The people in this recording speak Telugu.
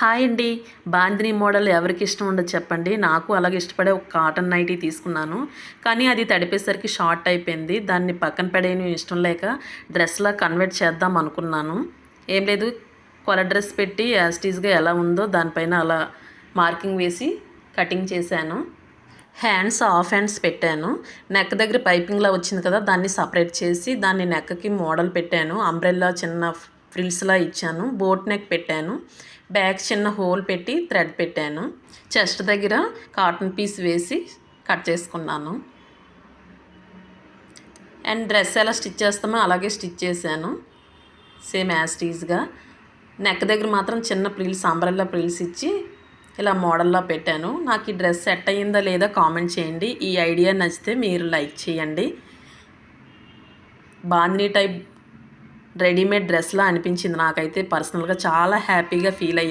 హాయ్ అండి. బాందిని మోడల్ ఎవరికి ఇష్టం ఉండదు చెప్పండి. నాకు అలాగే ఇష్టపడే ఒక కాటన్ నైటీ తీసుకున్నాను. కానీ అది తడిపేసరికి షార్ట్ అయిపోయింది. దాన్ని పక్కన పడేయడం ఇష్టం లేక డ్రెస్‌లా కన్వర్ట్ చేద్దాం అనుకున్నాను. ఏం లేదు, కొల డ్రెస్ పెట్టి యాజ్ ఇట్ ఈస్‌గా ఎలా ఉందో దానిపైన అలా మార్కింగ్ వేసి కటింగ్ చేశాను. హాఫ్ హ్యాండ్స్ పెట్టాను. నెక్ దగ్గర పైపింగ్‌లా వచ్చింది కదా! దాన్ని సెపరేట్ చేసి దాన్ని నెక్‌కి మోడల్ పెట్టాను. అంబ్రెల్లా చిన్న ఫ్రిల్స్‌లా ఇచ్చాను. బోట్ నెక్ పెట్టాను. బ్యాక్ చిన్న హోల్ పెట్టి థ్రెడ్ పెట్టాను. చెస్ట్ దగ్గర కాటన్ పీస్ వేసి కట్ చేసుకున్నాను. అండ్ డ్రెస్ ఎలా స్టిచ్ చేస్తామో అలాగే స్టిచ్ చేశాను. సేమ్ యాజ్ ఇట్ ఈస్‌గా. నెక్ దగ్గర మాత్రం చిన్న ప్రిల్స్, అంబ్రెల్లా ప్రిల్స్ ఇచ్చి ఇలా మోడల్‌లా పెట్టాను. నాకు ఈ డ్రెస్ సెట్ అయ్యిందా లేదా కామెంట్ చేయండి. ఈ ఐడియా నచ్చితే మీరు లైక్ చేయండి. బాందిని టైప్ రెడీమేడ్ డ్రెస్‌లా అనిపించింది నాకైతే. పర్సనల్‌గా చాలా హ్యాపీగా ఫీల్ అయ్యాను.